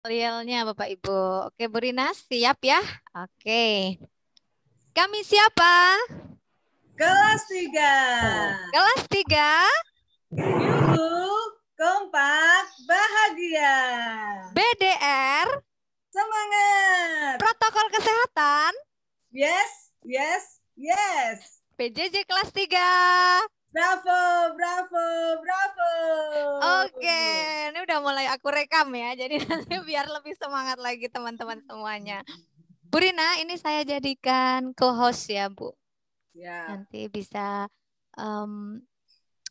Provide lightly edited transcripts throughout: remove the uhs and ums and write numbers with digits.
Realnya Bapak Ibu. Oke, Bu Rina siap ya? Oke. Kami siapa? Kelas 3. Kelas 3 Yuhu, kompak, bahagia. BDR Semangat. Protokol Kesehatan Yes, yes, yes. PJJ kelas 3. Bravo, bravo, bravo. Oke, ini udah mulai aku rekam ya. Jadi nanti biar lebih semangat lagi teman-teman semuanya. Bu Rina, ini saya jadikan co-host ya, Bu. Ya. Nanti bisa em,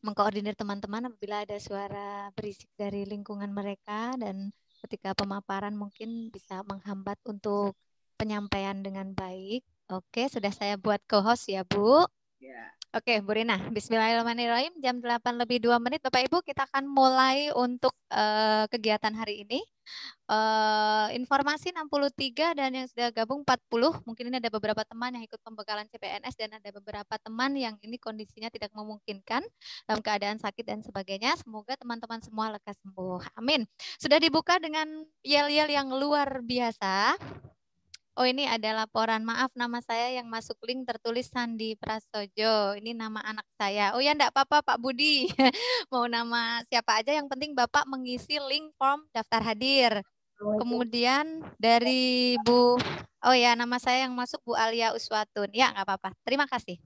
mengkoordinir teman-teman apabila ada suara berisik dari lingkungan mereka dan ketika pemaparan mungkin bisa menghambat untuk penyampaian dengan baik. Oke, sudah saya buat co-host ya, Bu. Ya. Oke, Bu Rina. Bismillahirrahmanirrahim. Jam 8 lebih 2 menit. Bapak Ibu, kita akan mulai untuk kegiatan hari ini. Informasi 63 dan yang sudah gabung 40. Mungkin ini ada beberapa teman yang ikut pembekalan CPNS dan ada beberapa teman yang ini kondisinya tidak memungkinkan dalam keadaan sakit dan sebagainya. Semoga teman-teman semua lekas sembuh. Amin. Sudah dibuka dengan yel-yel yang luar biasa. Oh, ini ada laporan. Maaf, nama saya yang masuk link tertulis Sandi Prasojo. Ini nama anak saya. Oh ya, enggak apa-apa Pak Budi. Mau nama siapa aja, yang penting Bapak mengisi link form daftar hadir. Kemudian dari Bu, oh ya, nama saya yang masuk Bu Alia Uswatun. Ya, nggak apa-apa. Terima kasih.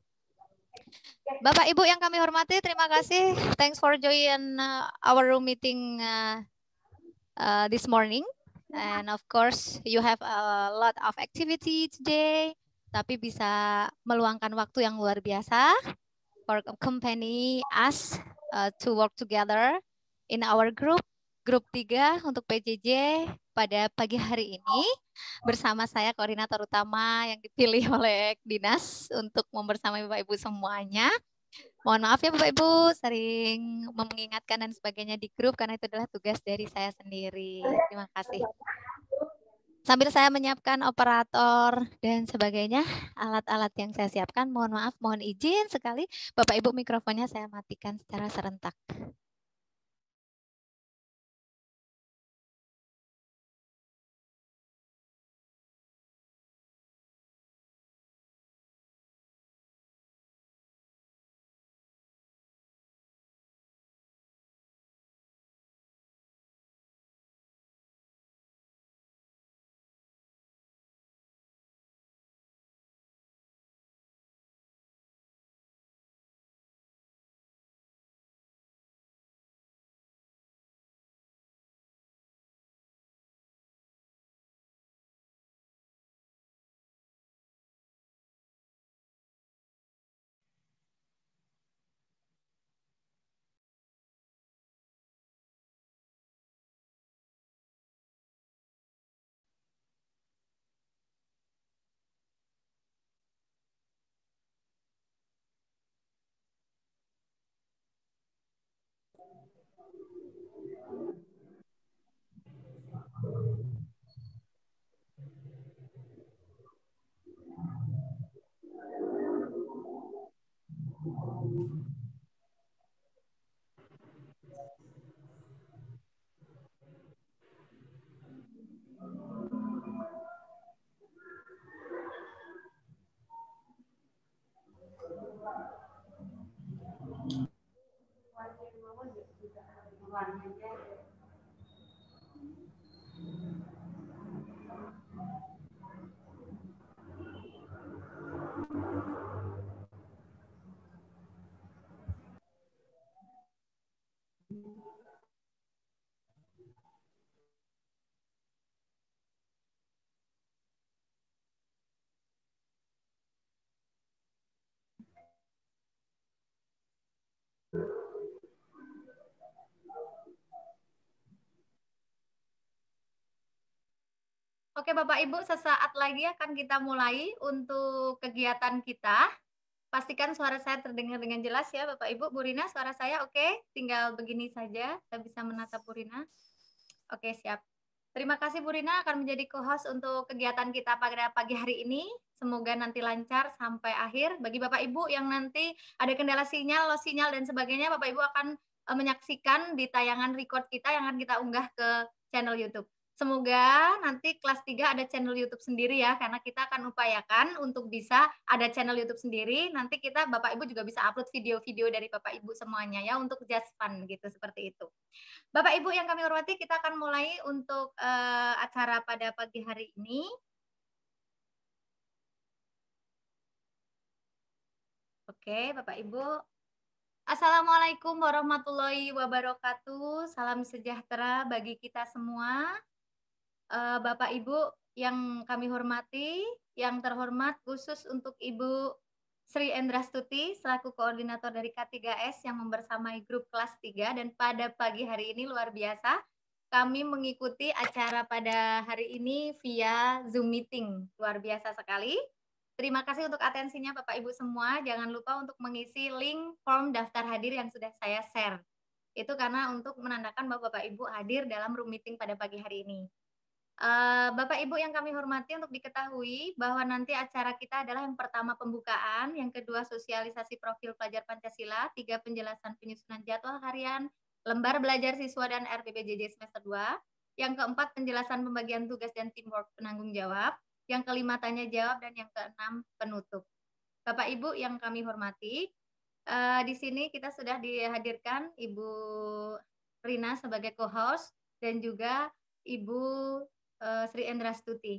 Bapak Ibu yang kami hormati, terima kasih. Thanks for join our room meeting this morning. And of course, you have a lot of activity today. Tapi bisa meluangkan waktu yang luar biasa for company us to work together in our grup 3 untuk PJJ pada pagi hari ini bersama saya koordinator utama yang dipilih oleh Dinas untuk membersamai Bapak Ibu semuanya. Mohon maaf ya Bapak Ibu sering mengingatkan dan sebagainya di grup karena itu adalah tugas dari saya sendiri. Terima kasih. Sambil saya menyiapkan operator dan sebagainya, alat-alat yang saya siapkan, mohon maaf, mohon izin sekali Bapak Ibu mikrofonnya saya matikan secara serentak. Oke Bapak Ibu, sesaat lagi akan kita mulai untuk kegiatan kita. Pastikan suara saya terdengar dengan jelas ya Bapak Ibu. Bu Rina, suara saya oke? Tinggal begini saja, saya bisa menatap Bu Rina. Oke, siap. Terima kasih Bu Rina akan menjadi co-host untuk kegiatan kita pada pagi hari ini. Semoga nanti lancar sampai akhir. Bagi Bapak Ibu yang nanti ada kendala sinyal, loss sinyal dan sebagainya, Bapak Ibu akan menyaksikan di tayangan record kita yang akan kita unggah ke channel YouTube. Semoga nanti kelas 3 ada channel YouTube sendiri ya, karena kita akan upayakan untuk bisa ada channel YouTube sendiri. Nanti kita Bapak Ibu juga bisa upload video-video dari Bapak Ibu semuanya ya untuk just fun gitu, seperti itu. Bapak Ibu yang kami hormati, kita akan mulai untuk acara pada pagi hari ini. Oke, Bapak Ibu. Assalamualaikum warahmatullahi wabarakatuh. Salam sejahtera bagi kita semua. Bapak Ibu yang kami hormati, yang terhormat khusus untuk Ibu Sri Endrastuti selaku koordinator dari K3S yang membersamai grup kelas 3, dan pada pagi hari ini luar biasa kami mengikuti acara pada hari ini via Zoom meeting. Luar biasa sekali. Terima kasih untuk atensinya Bapak Ibu semua. Jangan lupa untuk mengisi link form daftar hadir yang sudah saya share. Itu karena untuk menandakan bahwa Bapak Ibu hadir dalam room meeting pada pagi hari ini. Bapak Ibu yang kami hormati, untuk diketahui bahwa nanti acara kita adalah yang pertama pembukaan, yang kedua sosialisasi profil pelajar Pancasila, 3 penjelasan penyusunan jadwal harian, lembar belajar siswa dan RPPJJ semester 2, yang keempat penjelasan pembagian tugas dan teamwork penanggung jawab, yang kelima tanya jawab, dan yang keenam penutup. Bapak Ibu yang kami hormati, di sini kita sudah dihadirkan Ibu Rina sebagai co-host dan juga Ibu Sri Endrastuti.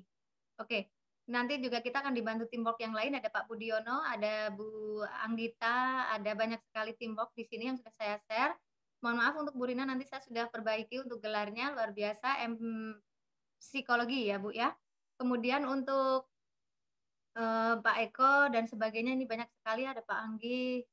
Oke, nanti juga kita akan dibantu teamwork yang lain, ada Pak Budiono, ada Bu Anggita, ada banyak sekali teamwork di sini yang sudah saya share. Mohon maaf untuk Bu Rina, nanti saya sudah perbaiki untuk gelarnya, luar biasa, psikologi ya Bu ya. Kemudian untuk Pak Eko dan sebagainya, ini banyak sekali, ada Pak Anggi,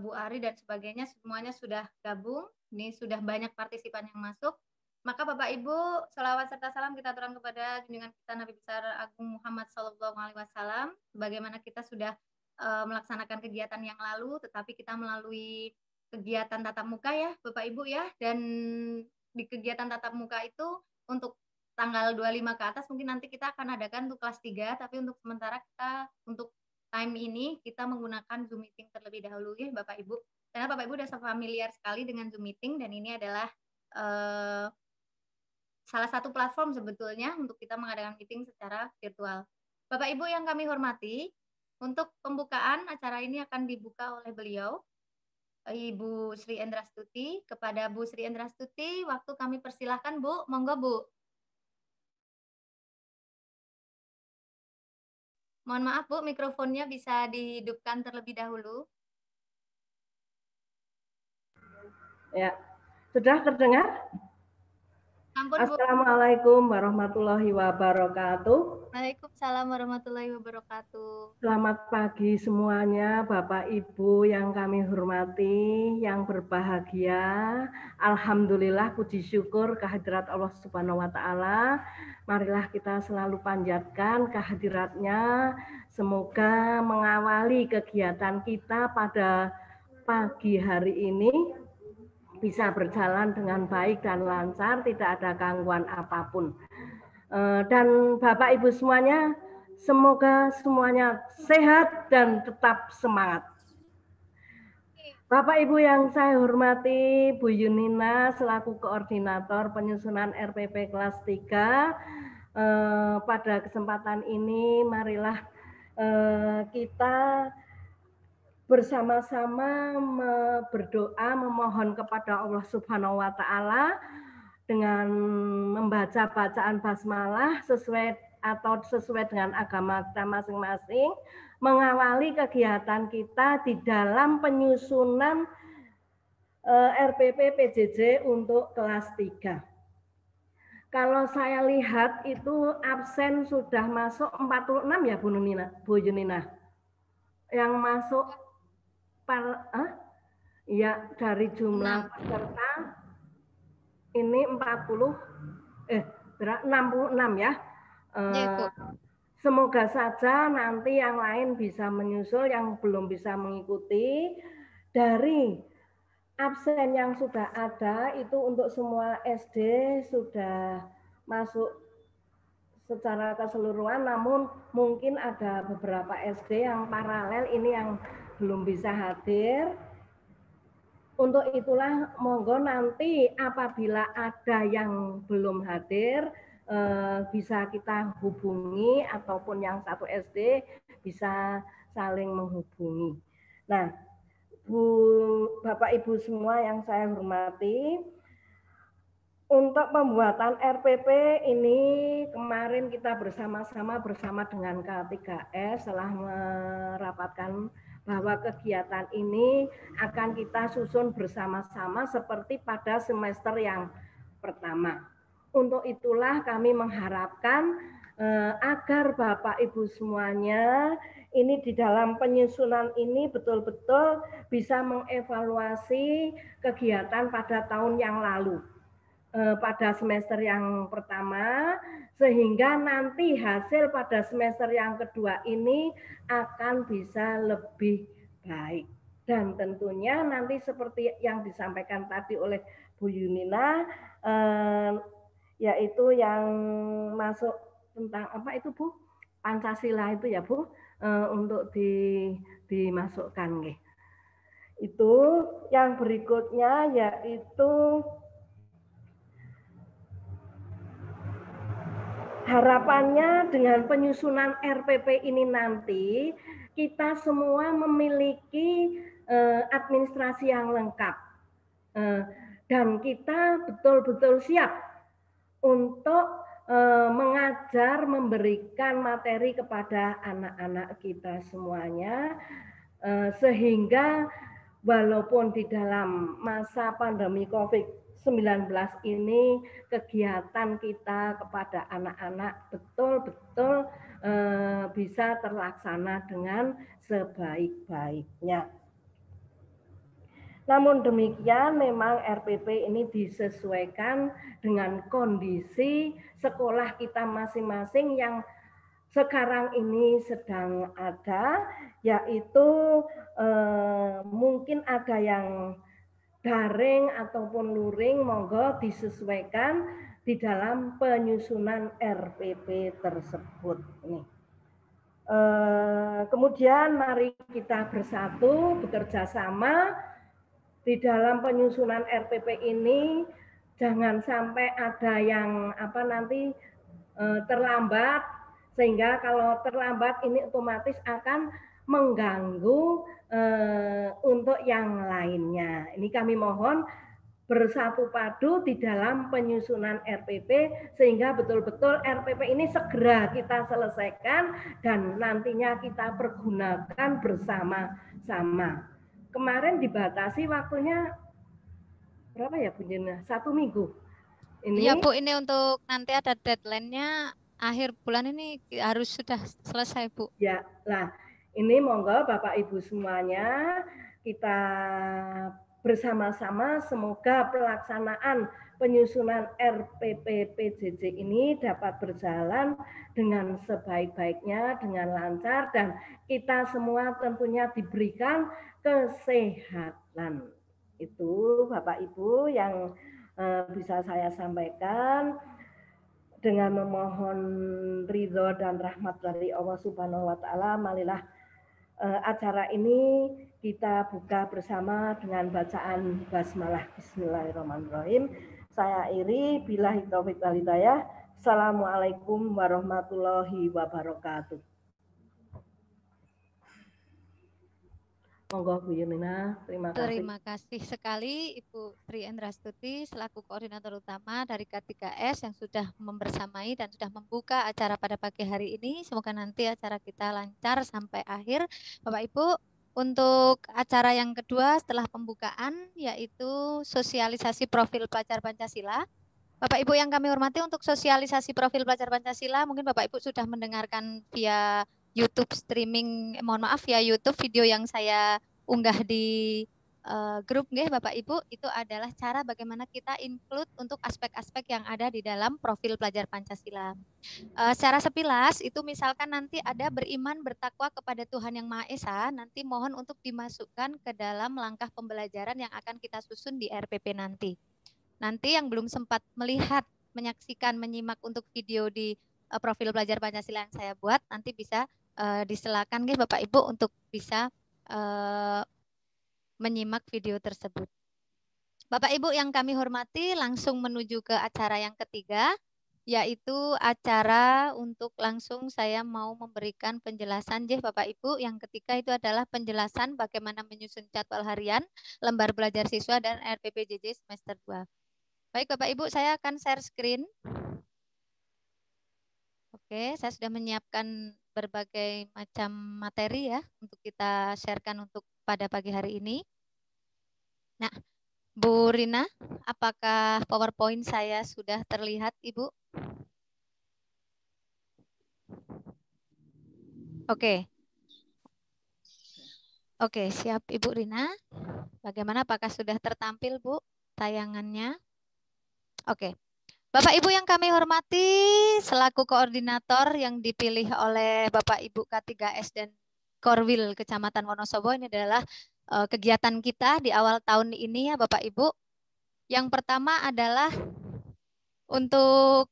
Bu Ari dan sebagainya, semuanya sudah gabung. Ini sudah banyak partisipan yang masuk. Maka Bapak Ibu, salawat serta salam kita aturkan kepada junjungan kita Nabi besar Agung Muhammad SAW. Bagaimana kita sudah melaksanakan kegiatan yang lalu, tetapi kita melalui kegiatan tatap muka ya Bapak Ibu ya. Dan di kegiatan tatap muka itu untuk tanggal 25 ke atas mungkin nanti kita akan adakan untuk kelas 3, tapi untuk sementara kita untuk time ini kita menggunakan Zoom meeting terlebih dahulu ya Bapak Ibu. Karena Bapak Ibu sudah familiar sekali dengan Zoom meeting, dan ini adalah salah satu platform sebetulnya untuk kita mengadakan meeting secara virtual. Bapak Ibu yang kami hormati, untuk pembukaan acara ini akan dibuka oleh beliau, Ibu Sri Endrastuti. Kepada Bu Sri Endrastuti, waktu kami persilahkan Bu, monggo Bu. Mohon maaf Bu, mikrofonnya bisa dihidupkan terlebih dahulu. Ya, sudah terdengar? Ampun, Bu. Assalamualaikum warahmatullahi wabarakatuh. Waalaikumsalam warahmatullahi wabarakatuh. Selamat pagi semuanya, Bapak Ibu yang kami hormati, yang berbahagia. Alhamdulillah, puji syukur kehadirat Allah Subhanahu wa Ta'ala. Marilah kita selalu panjatkan kehadiratnya. Semoga mengawali kegiatan kita pada pagi hari ini bisa berjalan dengan baik dan lancar, tidak ada gangguan apapun. Dan Bapak Ibu semuanya, semoga semuanya sehat dan tetap semangat. Bapak Ibu yang saya hormati, Bu Yunina selaku koordinator penyusunan RPP kelas 3, pada kesempatan ini marilah kita bersama-sama berdoa memohon kepada Allah Subhanahu wa Ta'ala dengan membaca bacaan basmalah sesuai dengan agama kita masing-masing, mengawali kegiatan kita di dalam penyusunan RPP PJJ untuk kelas 3. Kalau saya lihat itu absen sudah masuk 46 ya Bu Yunina. Yang masuk ya dari jumlah peserta ini 66 ya. Semoga saja nanti yang lain bisa menyusul, yang belum bisa mengikuti. Dari absen yang sudah ada itu untuk semua SD sudah masuk secara keseluruhan, namun mungkin ada beberapa SD yang paralel ini yang belum bisa hadir. Untuk itulah monggo nanti apabila ada yang belum hadir bisa kita hubungi ataupun yang satu SD bisa saling menghubungi. Nah, Bapak Ibu semua yang saya hormati, untuk pembuatan RPP ini kemarin kita bersama dengan K3S telah merapatkan bahwa kegiatan ini akan kita susun bersama-sama seperti pada semester yang pertama. Untuk itulah kami mengharapkan agar Bapak Ibu semuanya ini di dalam penyusunan ini betul-betul bisa mengevaluasi kegiatan pada tahun yang lalu, pada semester yang pertama, sehingga nanti hasil pada semester yang kedua ini akan bisa lebih baik. Dan tentunya nanti seperti yang disampaikan tadi oleh Bu Yunina, yaitu yang masuk tentang apa itu Bu? Pancasila itu ya Bu, untuk dimasukkan. Itu yang berikutnya yaitu harapannya dengan penyusunan RPP ini nanti kita semua memiliki administrasi yang lengkap dan kita betul-betul siap untuk mengajar, memberikan materi kepada anak-anak kita semuanya sehingga walaupun di dalam masa pandemi COVID-19 ini kegiatan kita kepada anak-anak betul-betul bisa terlaksana dengan sebaik-baiknya. Namun demikian memang RPP ini disesuaikan dengan kondisi sekolah kita masing-masing yang sekarang ini sedang ada, yaitu mungkin ada yang daring ataupun luring, monggo disesuaikan di dalam penyusunan RPP tersebut. Kemudian mari kita bersatu bekerja sama di dalam penyusunan RPP ini. Jangan sampai ada yang nanti terlambat, sehingga kalau terlambat ini otomatis akan mengganggu untuk yang lainnya. Ini kami mohon bersatu padu di dalam penyusunan RPP sehingga betul-betul RPP ini segera kita selesaikan dan nantinya kita pergunakan bersama-sama. Kemarin dibatasi waktunya berapa ya Bu Jena? 1 minggu. Ini ya Bu, ini untuk nanti ada deadline-nya akhir bulan ini harus sudah selesai Bu. Ya, nah ini monggo Bapak Ibu semuanya kita bersama-sama semoga pelaksanaan penyusunan RPP PJJ ini dapat berjalan dengan sebaik-baiknya, dengan lancar, dan kita semua tentunya diberikan kesehatan. Itu Bapak Ibu yang bisa saya sampaikan. Dengan memohon ridho dan rahmat dari Allah Subhanahu wa Ta'ala, marilah acara ini kita buka bersama dengan bacaan basmalah. Bismillahirrahmanirrahim. Saya Iri, billahi taufiq wal hidayah. Assalamualaikum warahmatullahi wabarakatuh. Monggo Bu Yunina, terima kasih. Terima kasih sekali Ibu Tri Endrastuti selaku koordinator utama dari K3S yang sudah membersamai dan sudah membuka acara pada pagi hari ini. Semoga nanti acara kita lancar sampai akhir. Bapak Ibu, untuk acara yang kedua setelah pembukaan yaitu sosialisasi profil pelajar Pancasila. Bapak Ibu yang kami hormati, untuk sosialisasi profil pelajar Pancasila mungkin Bapak Ibu sudah mendengarkan via YouTube streaming, mohon maaf ya YouTube video yang saya unggah di grup Bapak Ibu, itu adalah cara bagaimana kita include untuk aspek-aspek yang ada di dalam profil pelajar Pancasila. Secara sepilas itu misalkan nanti ada beriman bertakwa kepada Tuhan Yang Maha Esa, nanti mohon untuk dimasukkan ke dalam langkah pembelajaran yang akan kita susun di RPP nanti. Nanti yang belum sempat melihat, menyaksikan, menyimak untuk video di profil pelajar Pancasila yang saya buat, nanti bisa disilakan Bapak Ibu untuk bisa menyimak video tersebut. Bapak Ibu yang kami hormati, langsung menuju ke acara yang ketiga, yaitu acara untuk langsung saya mau memberikan penjelasan Bapak Ibu. Yang ketiga itu adalah penjelasan bagaimana menyusun jadwal harian, lembar belajar siswa dan RPPJJ semester 2. Baik Bapak Ibu, saya akan share screen. Oke, saya sudah menyiapkan berbagai macam materi ya untuk kita sharekan untuk pada pagi hari ini. Nah, Bu Rina, apakah PowerPoint saya sudah terlihat, Ibu? Oke. Oke, siap Ibu Rina. Bagaimana, apakah sudah tertampil, Bu, tayangannya? Oke. Bapak Ibu yang kami hormati, selaku koordinator yang dipilih oleh Bapak Ibu K3S dan Korwil Kecamatan Wonosobo, ini adalah kegiatan kita di awal tahun ini ya Bapak Ibu. Yang pertama adalah untuk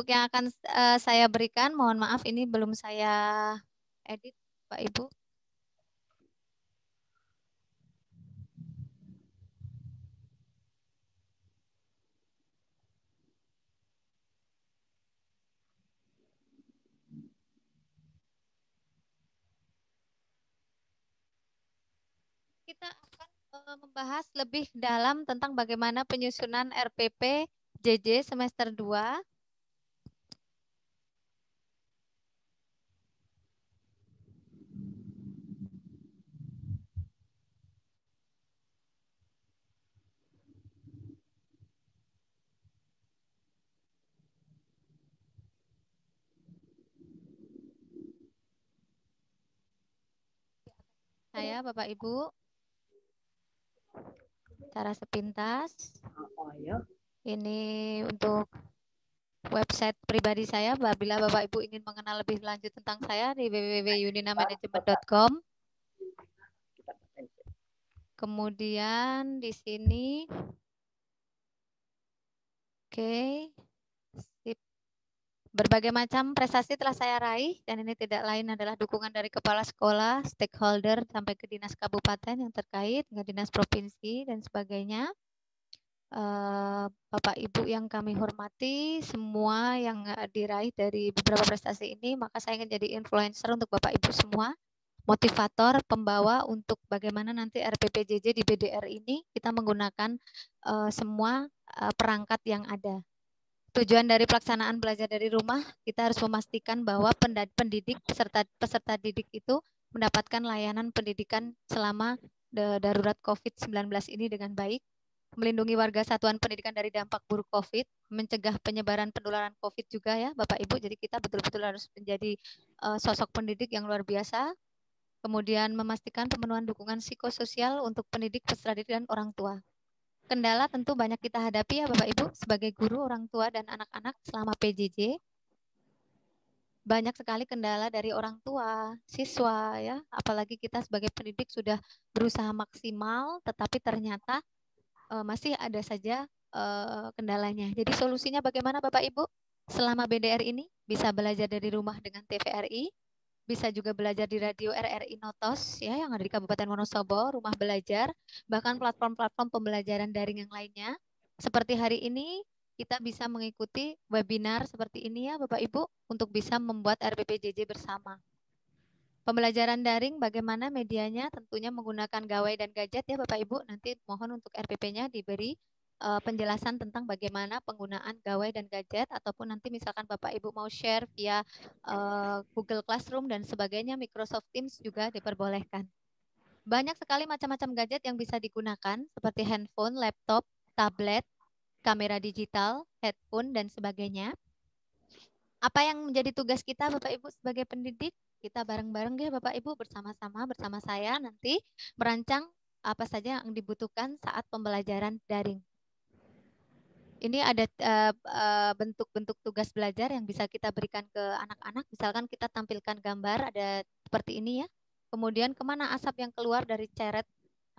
yang akan saya berikan, mohon maaf ini belum saya edit Pak Ibu. Kita akan membahas lebih dalam tentang bagaimana penyusunan RPP JJ semester 2. Saya Bapak Ibu, cara sepintas. Ini untuk website pribadi saya. Apabila Bapak Ibu ingin mengenal lebih lanjut tentang saya di www.yuninamanajemen.com. Kemudian di sini, oke, sip. Berbagai macam prestasi telah saya raih dan ini tidak lain adalah dukungan dari kepala sekolah, stakeholder sampai ke dinas kabupaten yang terkait, dengan dinas provinsi dan sebagainya. Bapak Ibu yang kami hormati, semua yang diraih dari beberapa prestasi ini, maka saya ingin jadi influencer untuk Bapak Ibu semua, motivator, pembawa untuk bagaimana nanti RPPJJ di BDR ini kita menggunakan semua perangkat yang ada. Tujuan dari pelaksanaan belajar dari rumah, kita harus memastikan bahwa pendidik, peserta didik itu mendapatkan layanan pendidikan selama darurat COVID-19 ini dengan baik, melindungi warga satuan pendidikan dari dampak buruk COVID, mencegah penyebaran penularan COVID juga ya Bapak Ibu. Jadi kita betul-betul harus menjadi sosok pendidik yang luar biasa. Kemudian memastikan pemenuhan dukungan psikososial untuk pendidik, peserta didik, dan orang tua. Kendala tentu banyak kita hadapi ya Bapak Ibu sebagai guru, orang tua, dan anak-anak selama PJJ. Banyak sekali kendala dari orang tua, siswa ya, apalagi kita sebagai pendidik sudah berusaha maksimal, tetapi ternyata masih ada saja kendalanya. Jadi solusinya bagaimana Bapak Ibu? Selama BDR ini bisa belajar dari rumah dengan TVRI, bisa juga belajar di radio RRI Notos ya yang ada di Kabupaten Wonosobo, rumah belajar, bahkan platform-platform pembelajaran daring yang lainnya. Seperti hari ini kita bisa mengikuti webinar seperti ini ya Bapak Ibu untuk bisa membuat RPPJJ bersama. Pembelajaran daring bagaimana medianya? Tentunya menggunakan gawai dan gadget ya Bapak Ibu. Nanti mohon untuk RPP-nya diberi penjelasan tentang bagaimana penggunaan gawai dan gadget, ataupun nanti misalkan Bapak Ibu mau share via Google Classroom dan sebagainya, Microsoft Teams juga diperbolehkan. Banyak sekali macam-macam gadget yang bisa digunakan seperti handphone, laptop, tablet, kamera digital, headphone, dan sebagainya. Apa yang menjadi tugas kita Bapak Ibu sebagai pendidik? Kita bareng-bareng ya Bapak Ibu bersama-sama bersama saya nanti merancang apa saja yang dibutuhkan saat pembelajaran daring. Ini ada bentuk-bentuk tugas belajar yang bisa kita berikan ke anak-anak. Misalkan kita tampilkan gambar ada seperti ini ya. Kemudian kemana asap yang keluar dari ceret?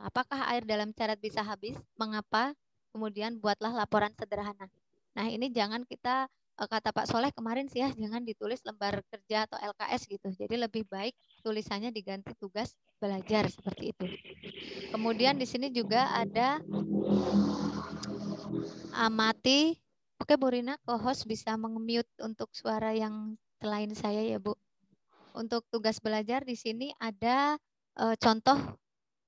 Apakah air dalam ceret bisa habis? Mengapa? Kemudian buatlah laporan sederhana. Nah ini jangan kita kata Pak Soleh kemarin sih ya, jangan ditulis lembar kerja atau LKS gitu. Jadi lebih baik tulisannya diganti tugas belajar seperti itu. Kemudian di sini juga ada amati. Oke, Bu Rina, co-host bisa meng-mute untuk suara yang selain saya ya, Bu. Untuk tugas belajar di sini ada contoh,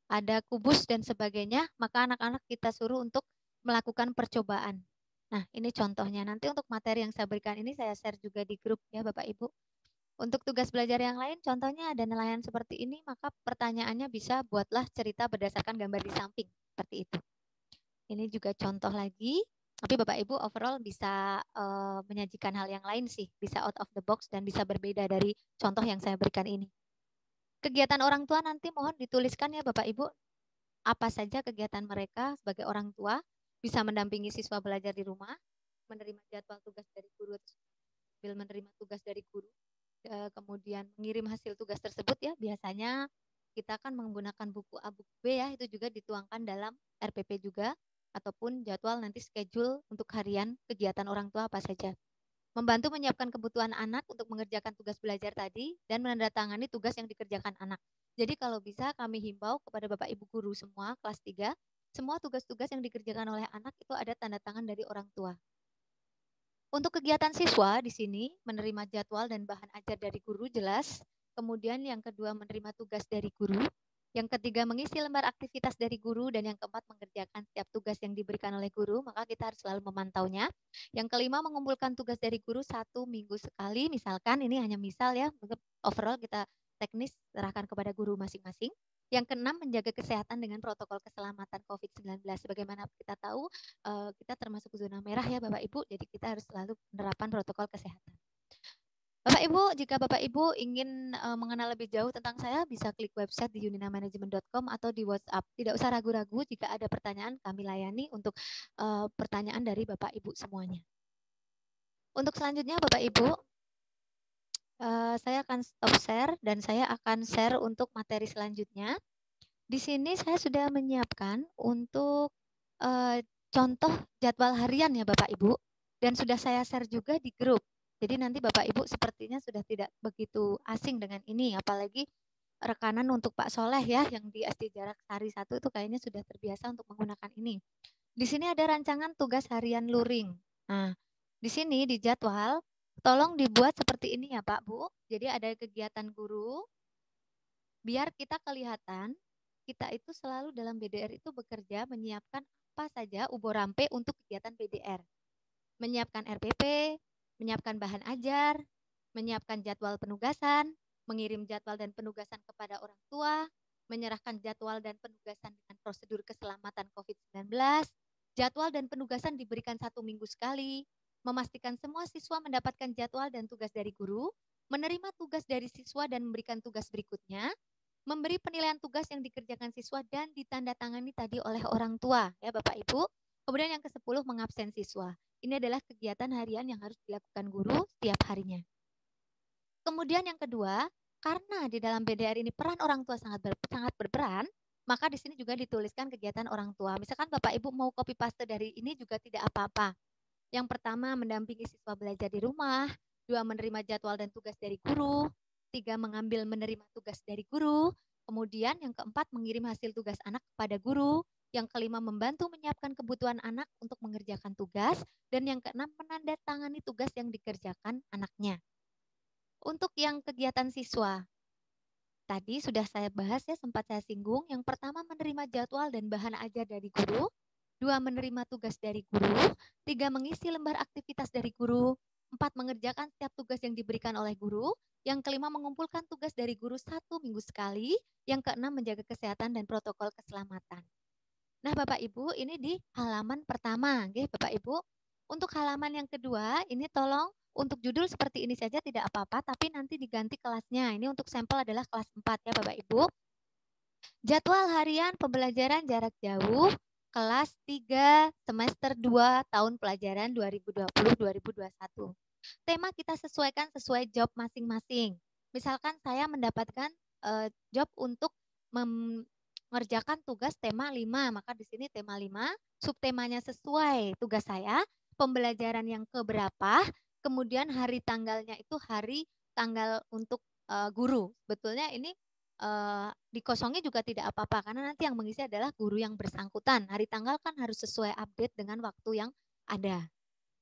ada kubus dan sebagainya, maka anak-anak kita suruh untuk melakukan percobaan. Nah, ini contohnya. Nanti untuk materi yang saya berikan ini saya share juga di grup ya, Bapak Ibu. Untuk tugas belajar yang lain, contohnya ada nelayan seperti ini, maka pertanyaannya bisa buatlah cerita berdasarkan gambar di samping, seperti itu. Ini juga contoh lagi, tapi Bapak Ibu overall bisa menyajikan hal yang lain sih, bisa out of the box dan bisa berbeda dari contoh yang saya berikan ini. Kegiatan orang tua nanti mohon dituliskan ya Bapak Ibu, apa saja kegiatan mereka sebagai orang tua, bisa mendampingi siswa belajar di rumah, menerima jadwal tugas dari guru, sambil menerima tugas dari guru, kemudian mengirim hasil tugas tersebut ya, biasanya kita akan menggunakan buku A, buku B ya, itu juga dituangkan dalam RPP juga, ataupun jadwal nanti schedule untuk harian kegiatan orang tua apa saja. Membantu menyiapkan kebutuhan anak untuk mengerjakan tugas belajar tadi dan menandatangani tugas yang dikerjakan anak. Jadi kalau bisa kami himbau kepada Bapak Ibu guru semua kelas 3, semua tugas-tugas yang dikerjakan oleh anak itu ada tanda tangan dari orang tua. Untuk kegiatan siswa di sini menerima jadwal dan bahan ajar dari guru jelas. Kemudian yang kedua menerima tugas dari guru. Yang ketiga mengisi lembar aktivitas dari guru dan yang keempat mengerjakan setiap tugas yang diberikan oleh guru, maka kita harus selalu memantaunya. Yang kelima mengumpulkan tugas dari guru 1 minggu sekali, misalkan ini hanya misal ya, overall kita teknis serahkan kepada guru masing-masing. Yang keenam menjaga kesehatan dengan protokol keselamatan COVID-19. Sebagaimana kita tahu kita termasuk zona merah ya Bapak Ibu, jadi kita harus selalu menerapkan protokol kesehatan. Bapak Ibu, jika Bapak Ibu ingin mengenal lebih jauh tentang saya, bisa klik website di yuninamanajemen.com atau di WhatsApp. Tidak usah ragu-ragu, jika ada pertanyaan kami layani untuk pertanyaan dari Bapak Ibu semuanya. Untuk selanjutnya Bapak Ibu, saya akan stop share dan saya akan share untuk materi selanjutnya. Di sini saya sudah menyiapkan untuk contoh jadwal harian ya Bapak Ibu, dan sudah saya share juga di grup. Jadi nanti Bapak Ibu sepertinya sudah tidak begitu asing dengan ini, apalagi rekanan untuk Pak Soleh ya yang di SD Jarak Sari 1 itu kayaknya sudah terbiasa untuk menggunakan ini. Di sini ada rancangan tugas harian luring. Nah, di sini di jadwal tolong dibuat seperti ini ya Pak Bu. Jadi ada kegiatan guru, biar kita kelihatan kita itu selalu dalam BDR itu bekerja menyiapkan apa saja ubo-rampe untuk kegiatan BDR. Menyiapkan RPP, menyiapkan bahan ajar, menyiapkan jadwal penugasan, mengirim jadwal dan penugasan kepada orang tua, menyerahkan jadwal dan penugasan dengan prosedur keselamatan COVID-19, jadwal dan penugasan diberikan 1 minggu sekali, memastikan semua siswa mendapatkan jadwal dan tugas dari guru, menerima tugas dari siswa dan memberikan tugas berikutnya, memberi penilaian tugas yang dikerjakan siswa dan ditandatangani tadi oleh orang tua ya Bapak Ibu. Kemudian yang ke-10 mengabsen siswa. Ini adalah kegiatan harian yang harus dilakukan guru setiap harinya. Kemudian yang kedua, karena di dalam BDR ini peran orang tua sangat berperan, maka di sini juga dituliskan kegiatan orang tua. Misalkan Bapak Ibu mau copy paste dari ini juga tidak apa-apa. Yang pertama mendampingi siswa belajar di rumah, 2 menerima jadwal dan tugas dari guru, 3 mengambil menerima tugas dari guru, kemudian yang keempat mengirim hasil tugas anak kepada guru, yang kelima membantu menyiapkan kebutuhan anak untuk mengerjakan tugas, dan yang keenam menandatangani tugas yang dikerjakan anaknya. Untuk yang kegiatan siswa, tadi sudah saya bahas ya, sempat saya singgung. Yang pertama menerima jadwal dan bahan ajar dari guru, 2 menerima tugas dari guru, 3 mengisi lembar aktivitas dari guru, 4 mengerjakan setiap tugas yang diberikan oleh guru, yang kelima mengumpulkan tugas dari guru 1 minggu sekali, yang keenam menjaga kesehatan dan protokol keselamatan. Nah Bapak Ibu, ini di halaman pertama, Bapak Ibu. Untuk halaman yang kedua, ini tolong untuk judul seperti ini saja tidak apa-apa, tapi nanti diganti kelasnya. Ini untuk sampel adalah kelas 4 ya Bapak Ibu. Jadwal harian pembelajaran jarak jauh kelas 3 semester 2 tahun pelajaran 2020-2021. Tema kita sesuaikan sesuai job masing-masing. Misalkan saya mendapatkan job untuk mengerjakan tugas tema 5, maka di sini tema 5, subtemanya sesuai tugas saya, pembelajaran yang keberapa, Kemudian hari tanggalnya itu hari tanggal untuk guru. Sebetulnya ini dikosongi juga tidak apa-apa karena nanti yang mengisi adalah guru yang bersangkutan. Hari tanggal kan harus sesuai update dengan waktu yang ada.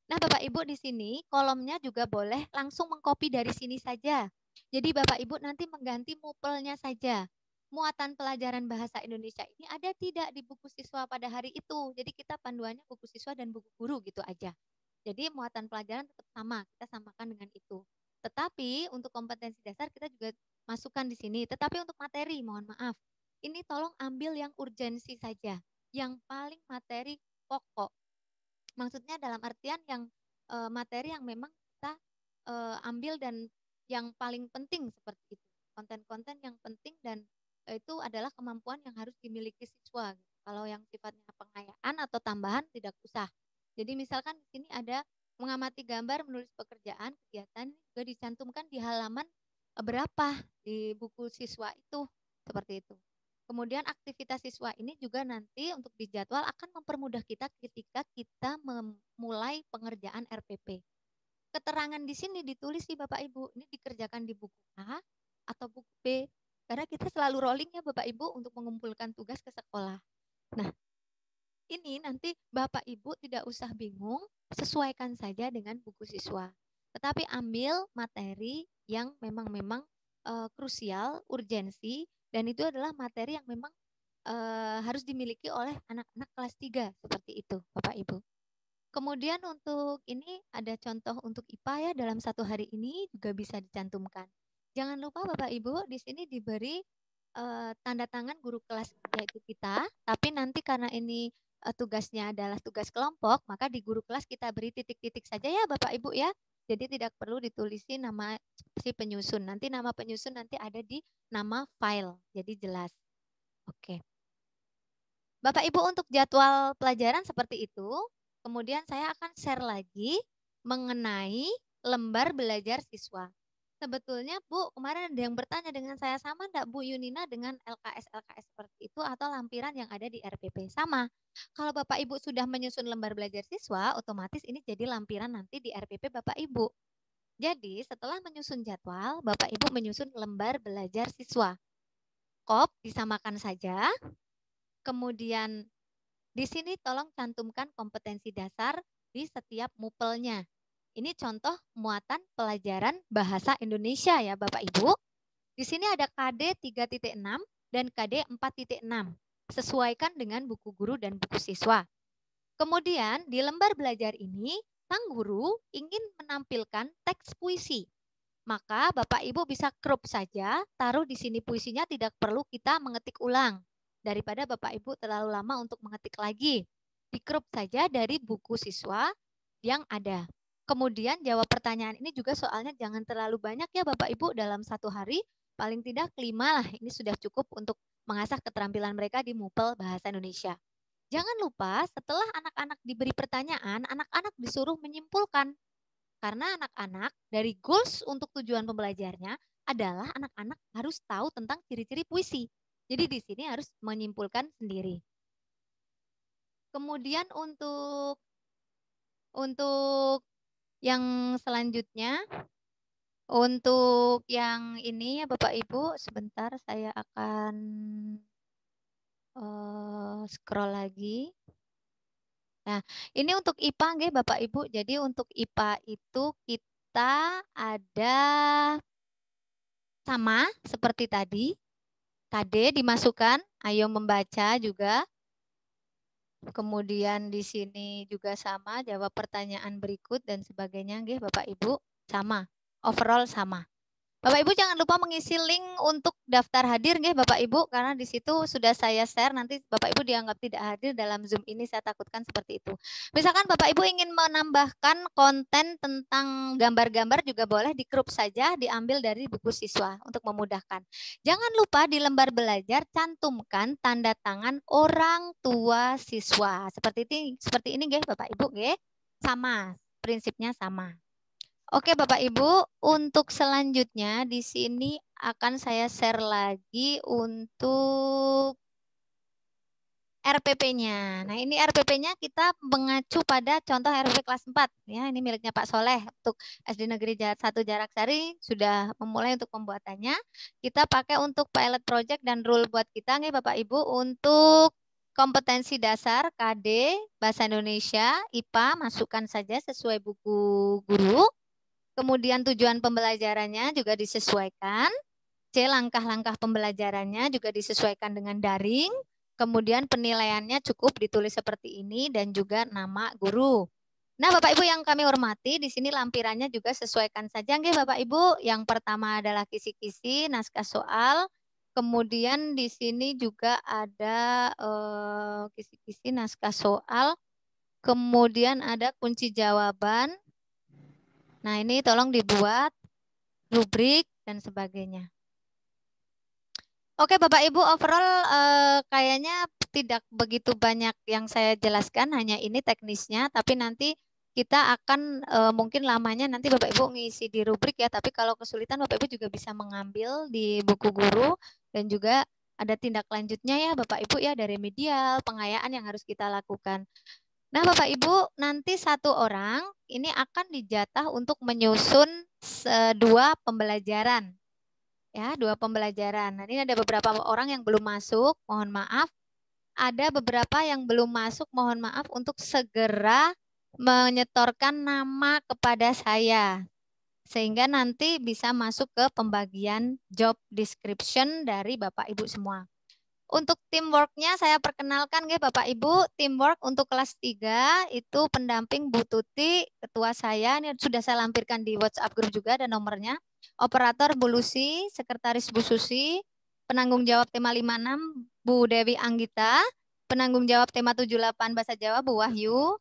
Nah, Bapak Ibu di sini kolomnya juga boleh langsung mengcopy dari sini saja. Jadi Bapak Ibu nanti mengganti mupelnya saja. Muatan pelajaran bahasa Indonesia ini ada tidak di buku siswa pada hari itu. Jadi kita panduannya buku siswa dan buku guru gitu aja. Jadi muatan pelajaran tetap sama, kita samakan dengan itu. Tetapi untuk kompetensi dasar kita juga masukkan di sini. Tetapi untuk materi, mohon maaf, ini tolong ambil yang urgensi saja, yang paling materi pokok. Maksudnya dalam artian yang materi yang memang kita ambil dan yang paling penting seperti itu. Konten-konten yang penting dan itu adalah kemampuan yang harus dimiliki siswa. Kalau yang sifatnya pengayaan atau tambahan tidak usah. Jadi misalkan di sini ada mengamati gambar, menulis pekerjaan, kegiatan juga dicantumkan di halaman berapa di buku siswa itu seperti itu. Kemudian aktivitas siswa ini juga nanti untuk dijadwal akan mempermudah kita ketika kita memulai pengerjaan RPP. Keterangan di sini ditulis sih Bapak Ibu, ini dikerjakan di buku A atau buku B. Karena kita selalu rolling ya Bapak Ibu untuk mengumpulkan tugas ke sekolah. Nah, ini nanti Bapak Ibu tidak usah bingung, sesuaikan saja dengan buku siswa. Tetapi ambil materi yang memang krusial, urgensi, dan itu adalah materi yang memang harus dimiliki oleh anak-anak kelas 3 seperti itu, Bapak Ibu. Kemudian untuk ini ada contoh untuk IPA ya dalam satu hari ini juga bisa dicantumkan. Jangan lupa Bapak Ibu di sini diberi tanda tangan guru kelas yaitu kita, tapi nanti karena ini tugasnya adalah tugas kelompok, maka di guru kelas kita beri titik-titik saja ya Bapak Ibu ya. Jadi tidak perlu ditulisi nama si penyusun. Nanti nama penyusun nanti ada di nama file. Jadi jelas. Oke. Bapak Ibu untuk jadwal pelajaran seperti itu. Kemudian saya akan share lagi mengenai lembar belajar siswa. Sebetulnya Bu, kemarin ada yang bertanya dengan saya, sama enggak Bu Yunina dengan LKS-LKS seperti itu atau lampiran yang ada di RPP? Sama. Kalau Bapak Ibu sudah menyusun lembar belajar siswa, otomatis ini jadi lampiran nanti di RPP Bapak Ibu. Jadi setelah menyusun jadwal, Bapak Ibu menyusun lembar belajar siswa. Kop disamakan saja. Kemudian di sini tolong cantumkan kompetensi dasar di setiap mupelnya. Ini contoh muatan pelajaran bahasa Indonesia ya Bapak Ibu. Di sini ada KD 3.6 dan KD 4.6. Sesuaikan dengan buku guru dan buku siswa. Kemudian di lembar belajar ini, sang guru ingin menampilkan teks puisi. Maka Bapak Ibu bisa crop saja, taruh di sini puisinya, tidak perlu kita mengetik ulang. Daripada Bapak Ibu terlalu lama untuk mengetik lagi. Di crop saja dari buku siswa yang ada. Kemudian jawab pertanyaan ini juga soalnya jangan terlalu banyak ya Bapak Ibu dalam satu hari. Paling tidak 5 lah, ini sudah cukup untuk mengasah keterampilan mereka di MUPEL Bahasa Indonesia. Jangan lupa setelah anak-anak diberi pertanyaan, anak-anak disuruh menyimpulkan. Karena anak-anak dari goals untuk tujuan pembelajarnya adalah anak-anak harus tahu tentang ciri-ciri puisi. Jadi di sini harus menyimpulkan sendiri. Kemudian untuk yang selanjutnya, untuk yang ini ya Bapak Ibu, sebentar saya akan scroll lagi. Nah, ini untuk IPA nggih Bapak Ibu. Jadi untuk IPA itu kita ada sama seperti tadi. KD dimasukkan, ayo membaca juga. Kemudian di sini juga sama, jawab pertanyaan berikut dan sebagainya nggih Bapak Ibu, sama. Overall sama. Bapak Ibu jangan lupa mengisi link untuk daftar hadir nggih Bapak Ibu, karena di situ sudah saya share, nanti Bapak Ibu dianggap tidak hadir dalam Zoom ini, saya takutkan seperti itu. Misalkan Bapak Ibu ingin menambahkan konten tentang gambar-gambar juga boleh di crop saja, diambil dari buku siswa untuk memudahkan. Jangan lupa di lembar belajar cantumkan tanda tangan orang tua siswa. Seperti ini nggih Bapak Ibu nggih. Sama, prinsipnya sama. Oke Bapak Ibu, untuk selanjutnya di sini akan saya share lagi untuk RPP-nya. Nah, ini RPP-nya kita mengacu pada contoh RPP kelas 4. Ya, ini miliknya Pak Soleh. Untuk SD Negeri 1 Jarak Sari sudah memulai untuk pembuatannya. Kita pakai untuk pilot project dan rule buat kita nih Bapak Ibu untuk kompetensi dasar KD, Bahasa Indonesia, IPA, masukkan saja sesuai buku guru. Kemudian tujuan pembelajarannya juga disesuaikan. C, langkah-langkah pembelajarannya juga disesuaikan dengan daring. Kemudian penilaiannya cukup ditulis seperti ini dan juga nama guru. Nah, Bapak Ibu yang kami hormati, di sini lampirannya juga sesuaikan saja nggih Bapak Ibu. Yang pertama adalah kisi-kisi, naskah soal. Kemudian di sini juga ada kisi-kisi, naskah soal. Kemudian ada kunci jawaban. Nah, ini tolong dibuat rubrik dan sebagainya. Oke Bapak Ibu, overall kayaknya tidak begitu banyak yang saya jelaskan, hanya ini teknisnya, tapi nanti kita akan mungkin lamanya nanti Bapak Ibu ngisi di rubrik ya, tapi kalau kesulitan Bapak Ibu juga bisa mengambil di buku guru dan juga ada tindak lanjutnya ya Bapak Ibu ya, dari remedial, pengayaan yang harus kita lakukan. Nah Bapak Ibu, nanti satu orang ini akan dijatah untuk menyusun 2 pembelajaran. Ya, 2 pembelajaran. Nah, ini ada beberapa orang yang belum masuk, mohon maaf. Ada beberapa yang belum masuk, mohon maaf untuk segera menyetorkan nama kepada saya. Sehingga nanti bisa masuk ke pembagian job description dari Bapak Ibu semua. Untuk teamworknya saya perkenalkan ya Bapak Ibu, teamwork untuk kelas 3 itu pendamping Bu Tuti, ketua saya, ini sudah saya lampirkan di WhatsApp group juga ada nomornya. Operator Bu Lucy, sekretaris Bu Susi, penanggung jawab tema 56 Bu Dewi Anggita, penanggung jawab tema 78 Bahasa Jawa Bu Wahyu,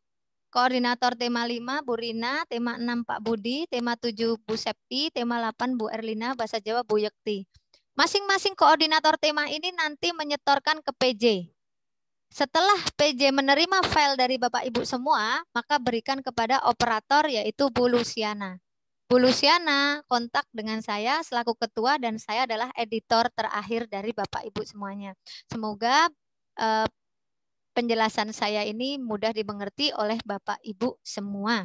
koordinator tema 5 Bu Rina, tema 6 Pak Budi, tema 7 Bu Septi, tema 8 Bu Erlina, Bahasa Jawa Bu Yekti. Masing-masing koordinator tema ini nanti menyetorkan ke PJ. Setelah PJ menerima file dari Bapak Ibu semua, maka berikan kepada operator yaitu Bu Luciana. Bu Luciana kontak dengan saya selaku ketua dan saya adalah editor terakhir dari Bapak Ibu semuanya. Semoga penjelasan saya ini mudah dimengerti oleh Bapak Ibu semua.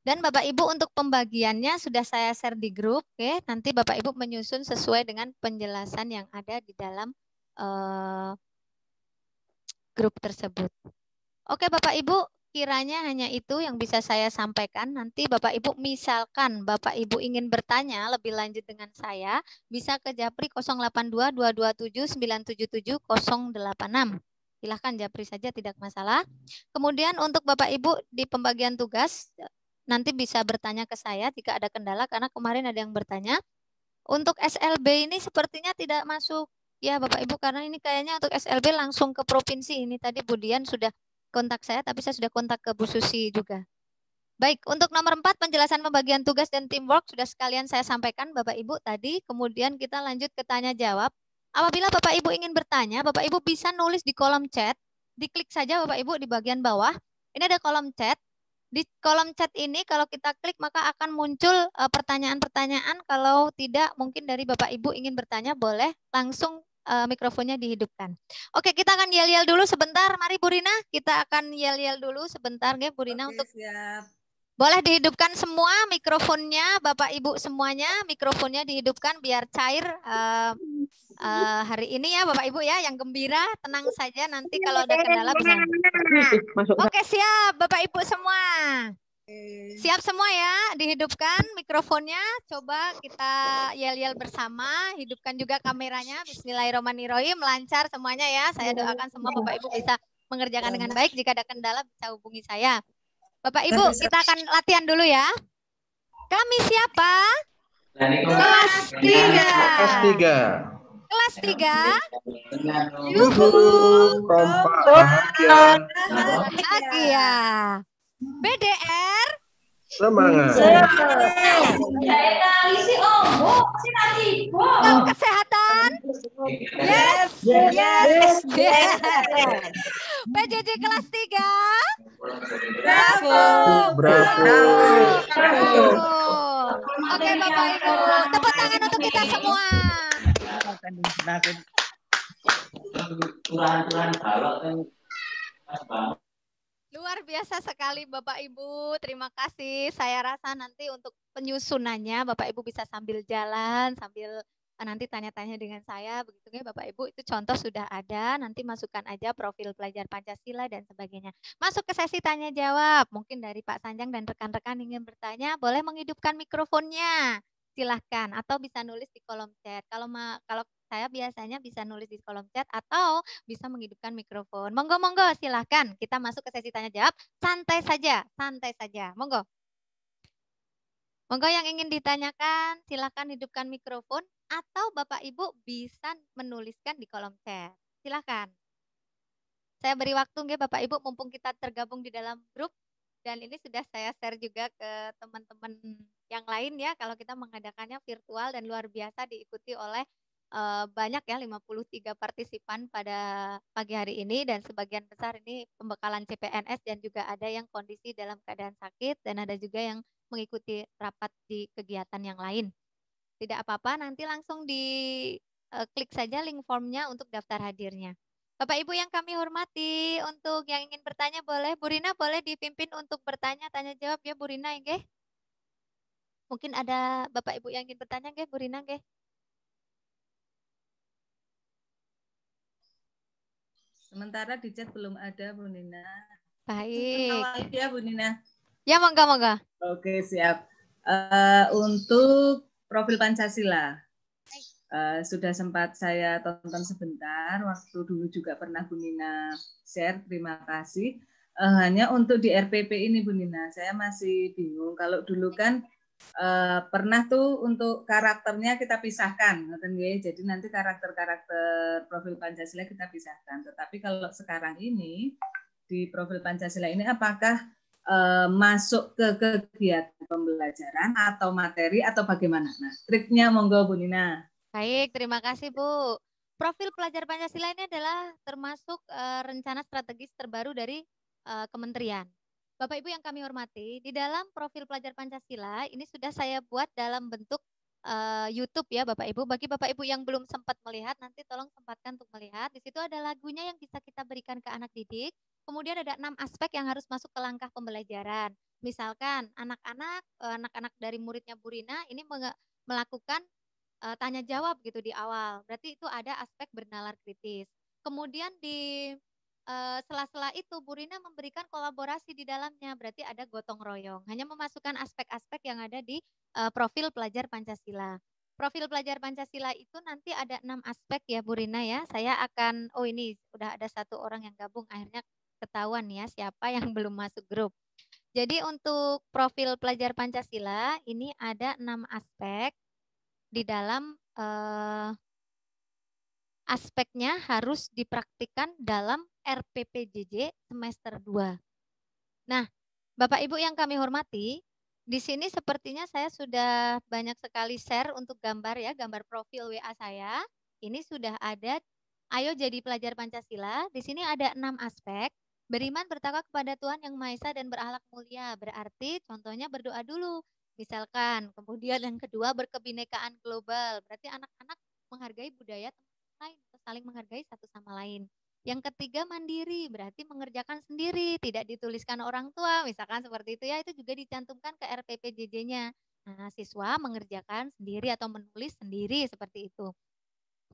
Dan Bapak Ibu untuk pembagiannya sudah saya share di grup, oke. Nanti Bapak Ibu menyusun sesuai dengan penjelasan yang ada di dalam grup tersebut. Oke Bapak Ibu, kiranya hanya itu yang bisa saya sampaikan. Nanti Bapak Ibu misalkan Bapak Ibu ingin bertanya lebih lanjut dengan saya, bisa ke Japri 082 227 977 086. Silahkan Japri saja, tidak masalah. Kemudian untuk Bapak Ibu di pembagian tugas, nanti bisa bertanya ke saya jika ada kendala, karena kemarin ada yang bertanya. Untuk SLB ini sepertinya tidak masuk ya Bapak Ibu, karena ini kayaknya untuk SLB langsung ke provinsi. Ini tadi Bu Dian sudah kontak saya, tapi saya sudah kontak ke Bu Susi juga. Baik, untuk nomor 4 penjelasan pembagian tugas dan teamwork sudah sekalian saya sampaikan Bapak Ibu tadi. Kemudian kita lanjut ke tanya jawab. Apabila Bapak Ibu ingin bertanya, Bapak Ibu bisa nulis di kolom chat. Diklik saja Bapak Ibu di bagian bawah. Ini ada kolom chat. Di kolom chat ini kalau kita klik maka akan muncul pertanyaan-pertanyaan. Kalau tidak mungkin dari Bapak Ibu ingin bertanya, boleh langsung mikrofonnya dihidupkan. Oke, kita akan yel-yel dulu sebentar. Mari Bu Rina, kita akan yel-yel dulu sebentar ya Bu Rina. Oke, untuk siap. Boleh dihidupkan semua mikrofonnya, Bapak Ibu semuanya, mikrofonnya dihidupkan biar cair hari ini ya Bapak Ibu ya, yang gembira, tenang saja, nanti kalau ada kendala bisa. Oke, siap Bapak Ibu semua. Siap semua ya, dihidupkan mikrofonnya, coba kita yel-yel bersama, hidupkan juga kameranya. Bismillahirrahmanirrahim, lancar semuanya ya. Saya doakan semua Bapak Ibu bisa mengerjakan dengan baik. Jika ada kendala bisa hubungi saya. Bapak Ibu, kita akan latihan dulu ya. Kami siapa? Kelas 3. Kelas 3. Kelas 3. Yuhu, kompak, bahagia. BDR. Semangat. Kesehatan. Yes. Yes. PJJ kelas 3. Bravo. Bravo. Oke Bapak Ibu, tepuk tangan untuk kita semua. Luar biasa sekali Bapak Ibu, terima kasih. Saya rasa nanti untuk penyusunannya Bapak Ibu bisa sambil jalan, sambil nanti tanya-tanya dengan saya, begitu ya Bapak Ibu. Itu contoh sudah ada, nanti masukkan aja profil pelajar Pancasila dan sebagainya. Masuk ke sesi tanya jawab, mungkin dari Pak Sanjang dan rekan-rekan ingin bertanya, boleh menghidupkan mikrofonnya. Silahkan, atau bisa nulis di kolom chat. Kalau saya biasanya bisa nulis di kolom chat atau bisa menghidupkan mikrofon. Monggo, silahkan. Kita masuk ke sesi tanya jawab. Santai saja. Monggo. Monggo yang ingin ditanyakan, silahkan hidupkan mikrofon atau Bapak Ibu bisa menuliskan di kolom chat. Silahkan. Saya beri waktu nggih Bapak Ibu, mumpung kita tergabung di dalam grup. Dan ini sudah saya share juga ke teman-teman yang lain ya, kalau kita mengadakannya virtual dan luar biasa diikuti oleh banyak ya, 53 partisipan pada pagi hari ini, dan sebagian besar ini pembekalan CPNS dan juga ada yang kondisi dalam keadaan sakit dan ada juga yang mengikuti rapat di kegiatan yang lain. Tidak apa-apa, nanti langsung klik saja link formnya untuk daftar hadirnya. Bapak Ibu yang kami hormati, untuk yang ingin bertanya boleh, Bu Rina boleh dipimpin untuk bertanya, tanya jawab ya Bu Rina ya. Mungkin ada Bapak Ibu yang ingin bertanya ya Bu Rina ya. Sementara di chat belum ada, Bu Nina. Baik. Awal ya, Bu Nina. Ya, monggo. Oke, siap. Untuk profil Pancasila, sudah sempat saya tonton sebentar. Waktu dulu juga pernah Bu Nina share, terima kasih. Hanya untuk di RPP ini, Bu Nina, saya masih bingung. Kalau dulu kan pernah tuh untuk karakternya kita pisahkan, jadi nanti karakter-karakter profil Pancasila kita pisahkan. Tetapi kalau sekarang ini di profil Pancasila ini apakah masuk ke kegiatan pembelajaran atau materi atau bagaimana? Nah, triknya monggo Bu Nina. Baik, terima kasih Bu. Profil pelajar Pancasila ini adalah termasuk rencana strategis terbaru dari kementerian. Bapak Ibu yang kami hormati, di dalam profil pelajar Pancasila ini sudah saya buat dalam bentuk YouTube ya Bapak Ibu. Bagi Bapak Ibu yang belum sempat melihat, nanti tolong sempatkan untuk melihat. Di situ ada lagunya yang bisa kita berikan ke anak didik. Kemudian ada 6 aspek yang harus masuk ke langkah pembelajaran. Misalkan anak-anak dari muridnya Bu Rina ini melakukan tanya jawab gitu di awal. Berarti itu ada aspek bernalar kritis. Kemudian di sela-sela itu Bu Rina memberikan kolaborasi di dalamnya, berarti ada gotong royong. Hanya memasukkan aspek-aspek yang ada di profil pelajar Pancasila. Profil pelajar Pancasila itu nanti ada 6 aspek ya Bu Rina ya. Saya akan, ini udah ada 1 orang yang gabung, akhirnya ketahuan ya siapa yang belum masuk grup. Jadi untuk profil pelajar Pancasila ini ada 6 aspek. Di dalam aspeknya harus dipraktikkan dalam RPPJJ semester 2. Nah, Bapak Ibu yang kami hormati, di sini sepertinya saya sudah banyak sekali share untuk gambar ya, gambar profil WA saya. Ini sudah ada, ayo jadi pelajar Pancasila. Di sini ada 6 aspek. Beriman, bertakwa kepada Tuhan Yang Maha Esa dan berakhlak mulia. Berarti contohnya berdoa dulu. Misalkan, kemudian yang kedua berkebinekaan global. Berarti anak-anak menghargai budaya teman lain, saling menghargai satu sama lain. Yang ketiga mandiri, berarti mengerjakan sendiri, tidak dituliskan orang tua, misalkan seperti itu ya, itu juga dicantumkan ke RPPJJ-nya. Nah, siswa mengerjakan sendiri atau menulis sendiri seperti itu.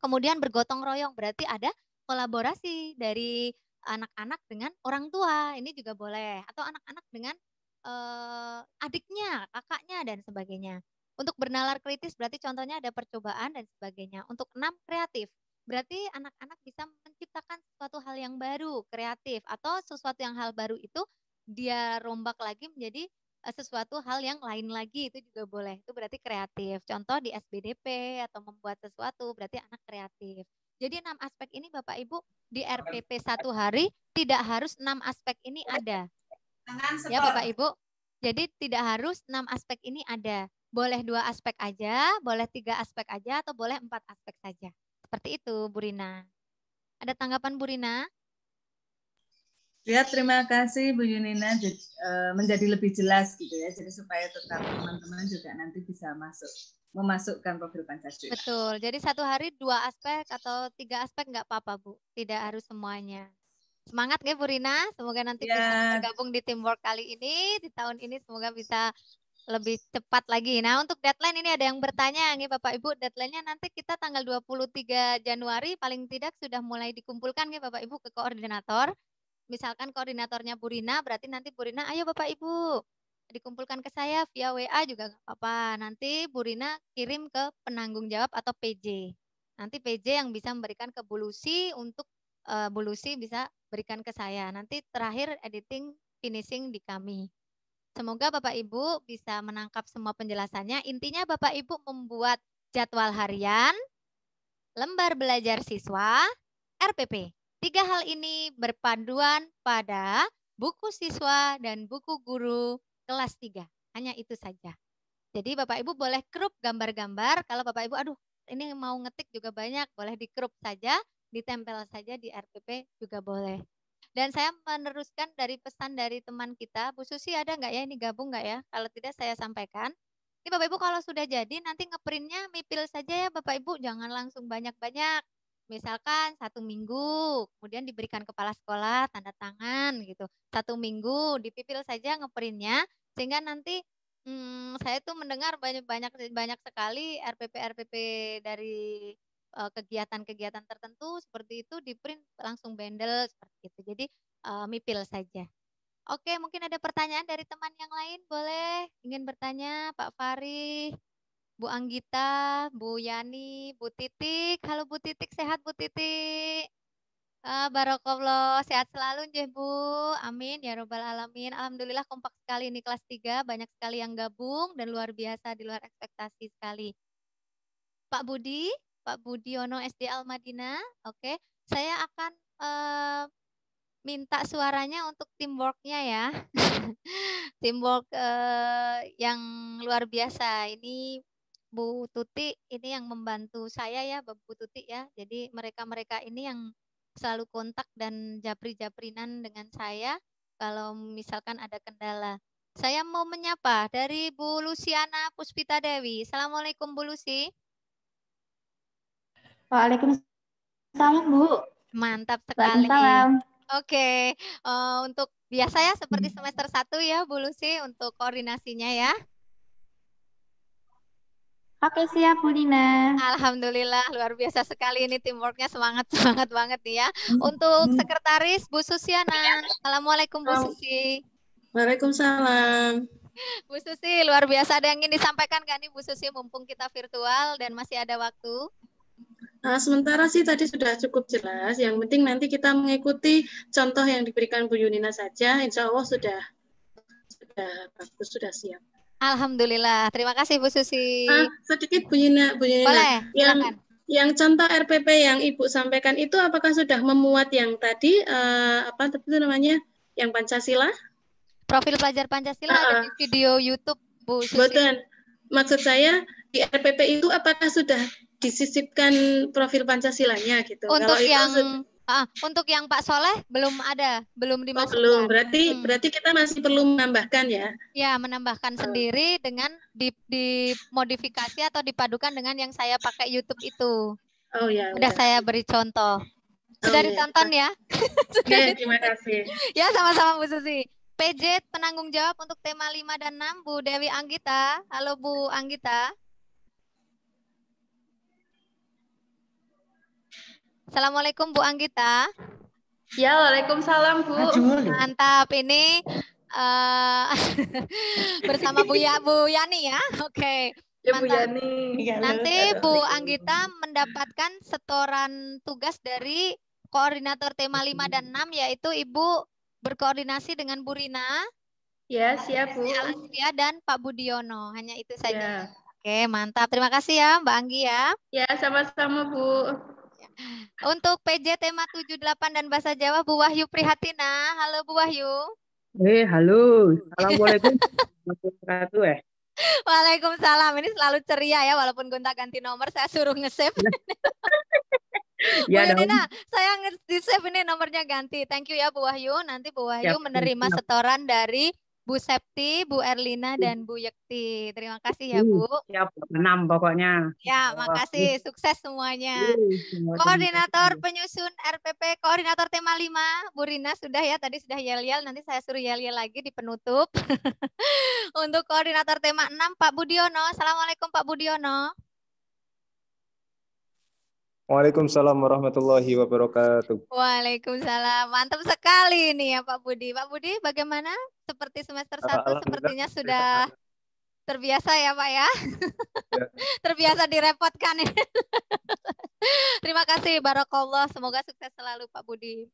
Kemudian bergotong royong, berarti ada kolaborasi dari anak-anak dengan orang tua, ini juga boleh. Atau anak-anak dengan adiknya, kakaknya, dan sebagainya. Untuk bernalar kritis berarti contohnya ada percobaan dan sebagainya. Untuk 6 kreatif, berarti anak-anak bisa menciptakan sesuatu hal yang baru, kreatif, atau sesuatu yang hal baru itu dia rombak lagi menjadi sesuatu hal yang lain lagi, itu juga boleh. Itu berarti kreatif. Contoh di SBDP atau membuat sesuatu berarti anak kreatif. Jadi 6 aspek ini Bapak Ibu di RPP 1 hari tidak harus 6 aspek ini ada. Ya Bapak Ibu. Jadi tidak harus 6 aspek ini ada. Boleh 2 aspek aja, boleh 3 aspek aja, atau boleh 4 aspek saja. Seperti itu Bu Rina. Ada tanggapan Bu Rina? Ya, terima kasih Bu Yunina, menjadi lebih jelas gitu ya. Jadi supaya tetap teman-teman juga nanti bisa memasukkan profil Pancasila. Betul. Jadi satu hari 2 aspek atau 3 aspek nggak apa-apa Bu. Tidak harus semuanya. Semangat ya Bu Rina. Semoga nanti bisa bergabung di teamwork kali ini. Di tahun ini semoga bisa lebih cepat lagi. Nah, untuk deadline ini ada yang bertanya nih Bapak Ibu, deadline-nya nanti kita tanggal 23 Januari paling tidak sudah mulai dikumpulkan nih Bapak Ibu ke koordinator. Misalkan koordinatornya Bu Rina, berarti nanti Bu Rina, ayo Bapak Ibu, dikumpulkan ke saya via WA juga nggak apa-apa. Nanti Bu Rina kirim ke penanggung jawab atau PJ. Nanti PJ yang bisa memberikan ke Bu Lucy untuk Bu Lucy bisa berikan ke saya. Nanti terakhir editing, finishing di kami. Semoga Bapak Ibu bisa menangkap semua penjelasannya. Intinya Bapak Ibu membuat jadwal harian, lembar belajar siswa, RPP. 3 hal ini berpanduan pada buku siswa dan buku guru kelas 3. Hanya itu saja. Jadi Bapak Ibu boleh crop gambar-gambar. Kalau Bapak Ibu, aduh ini mau ngetik juga banyak, boleh di crop saja, ditempel saja di RPP juga boleh. Dan saya meneruskan dari pesan dari teman kita, Bu Susi ada nggak ya, ini gabung nggak ya? Kalau tidak saya sampaikan. Ini Bapak Ibu kalau sudah jadi nanti ngeprintnya mipil saja ya Bapak Ibu, jangan langsung banyak-banyak. Misalkan 1 minggu, kemudian diberikan kepala sekolah, tanda tangan gitu. 1 minggu dipipil saja ngeprintnya, sehingga nanti saya tuh mendengar banyak sekali RPP dari kegiatan-kegiatan tertentu seperti itu di print langsung bundle seperti itu. Jadi mipil saja. Oke, mungkin ada pertanyaan dari teman yang lain, boleh ingin bertanya Pak Fari, Bu Anggita, Bu Yani, Bu Titik. Halo Bu Titik, sehat Bu Titik? Barakallah, sehat selalu nggih Bu. Amin ya robbal alamin. Alhamdulillah kompak sekali ini kelas 3, banyak sekali yang gabung dan luar biasa di luar ekspektasi sekali. Pak Budiono SD Al Madinah. Oke, saya akan minta suaranya untuk teamwork-nya ya. Teamwork yang luar biasa. Ini Bu Tuti ini yang membantu saya ya, Bu Tuti ya. Jadi mereka-mereka ini yang selalu kontak dan japri-japrinan dengan saya kalau misalkan ada kendala. Saya mau menyapa dari Bu Luciana Puspita Dewi. Assalamualaikum Bu Lucy. Waalaikumsalam Bu. Mantap sekali. Waalaikumsalam. Oke, untuk biasa ya seperti semester 1 ya Bu Lucy untuk koordinasinya ya. Oke, siap Bu Dina. Alhamdulillah luar biasa sekali ini teamworknya, semangat banget nih ya. Untuk sekretaris Bu Susiana. Assalamualaikum Bu Susi. Waalaikumsalam. Bu Susi luar biasa, ada yang ingin disampaikan nggak nih Bu Susi mumpung kita virtual dan masih ada waktu? Sementara sih tadi sudah cukup jelas. Yang penting nanti kita mengikuti contoh yang diberikan Bu Yunina saja. Insya Allah sudah bagus, sudah siap. Alhamdulillah. Terima kasih Bu Susi. Sedikit Bu Yunina. Boleh, silakan. Yang contoh RPP yang Ibu sampaikan itu apakah sudah memuat yang tadi apa itu namanya? Yang Pancasila? Profil pelajar Pancasila ada di video YouTube Bu Susi. Betul. Maksud saya di RPP itu apakah sudah disisipkan profil Pancasilanya gitu? Untuk kalau untuk yang Pak Soleh belum ada, belum dimasukkan. Belum, berarti kita masih perlu menambahkan ya? Ya, menambahkan sendiri dengan dimodifikasi atau dipadukan dengan yang saya pakai YouTube itu. Oh ya. Udah saya beri contoh. Sudah ditonton ya? Oke, terima kasih. Ya, sama-sama Bu Susi. PJ penanggung jawab untuk tema 5 dan 6, Bu Dewi Anggita. Halo Bu Anggita. Assalamualaikum Bu Anggita. Ya, waalaikumsalam Bu. Mantap, ini bersama Bu Yani ya. Oke. Ya, Bu mantap. Yani. Nanti Bu Anggita mendapatkan setoran tugas dari koordinator tema 5 dan 6, yaitu Ibu berkoordinasi dengan Bu Rina. Ya, siap Bu. Alastia dan Pak Budiono. Hanya itu saja. Ya. Oke, mantap. Terima kasih ya Mbak Anggi ya. Ya, sama-sama Bu. Untuk PJ tema 78 dan Bahasa Jawa, Bu Wahyu Prihatina. Halo Bu Wahyu. Halo. Assalamualaikum warahmatullahi wabarakatuh. Waalaikumsalam. Ini selalu ceria ya, walaupun gonta-ganti nomor, saya suruh nge-save. Bu Ya dong. Yunina, saya di save ini nomornya ganti. Thank you ya Bu Wahyu. Nanti Bu Wahyu Siap, menerima siap. setoran dari Bu Septi, Bu Erlina, dan Bu Yekti. Terima kasih ya Bu. Siap, 6 pokoknya. Ya, makasih. Sukses semuanya. Semua Koordinator teman-teman. penyusun RPP, koordinator tema 5, Bu Rina sudah ya, tadi sudah yel-yel, nanti saya suruh yel-yel lagi di penutup. Untuk koordinator tema 6, Pak Budiono. Assalamualaikum Pak Budiono. Waalaikumsalam warahmatullahi wabarakatuh. Waalaikumsalam. Mantap sekali nih ya Pak Budi. Pak Budi bagaimana? Seperti semester 1 sepertinya sudah terbiasa ya Pak ya? Ya. Terbiasa direpotkan ini. Terima kasih, Barakallah. Semoga sukses selalu Pak Budi.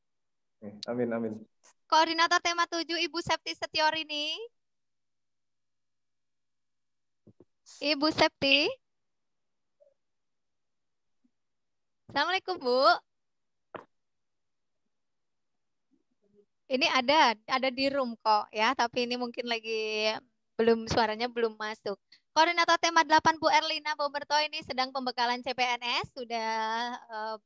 Amin, amin. Koordinator tema 7, Ibu Septi Setiorini. Ibu Septi. Assalamualaikum Bu. Ini ada di room kok ya, tapi ini mungkin lagi suaranya belum masuk. Koordinator tema 8 Bu Erlina Boberto ini sedang pembekalan CPNS, sudah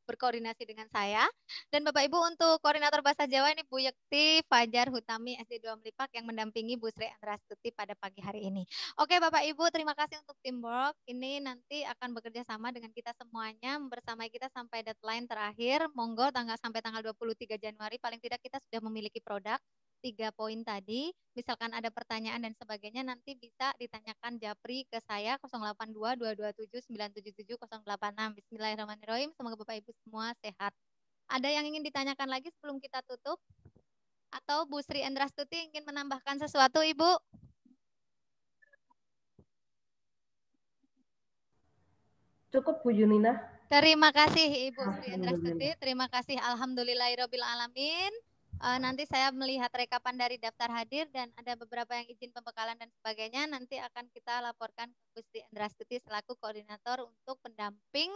berkoordinasi dengan saya. Dan Bapak Ibu untuk koordinator bahasa Jawa ini Bu Yekti Fajar Hutami SD 2 Melipak yang mendampingi Bu Sri Andrastuti pada pagi hari ini. Oke Bapak Ibu, terima kasih untuk teamwork. Ini nanti akan bekerja sama dengan kita semuanya, membersamai kita sampai deadline terakhir. Monggo sampai tanggal 23 Januari paling tidak kita sudah memiliki produk. 3 poin tadi, misalkan ada pertanyaan dan sebagainya nanti bisa ditanyakan Japri ke saya 082227977086. Bismillahirrahmanirrahim. Semoga Bapak Ibu semua sehat. Ada yang ingin ditanyakan lagi sebelum kita tutup? Atau Bu Sri Endrastuti ingin menambahkan sesuatu, Ibu? Cukup Bu Yunina. Terima kasih Ibu Sri Endrastuti. Terima kasih Alhamdulillahirabbil alamin. Nanti saya melihat rekapan dari daftar hadir dan ada beberapa yang izin pembekalan dan sebagainya. Nanti akan kita laporkan ke Bu Sri Endrastuti selaku koordinator untuk pendamping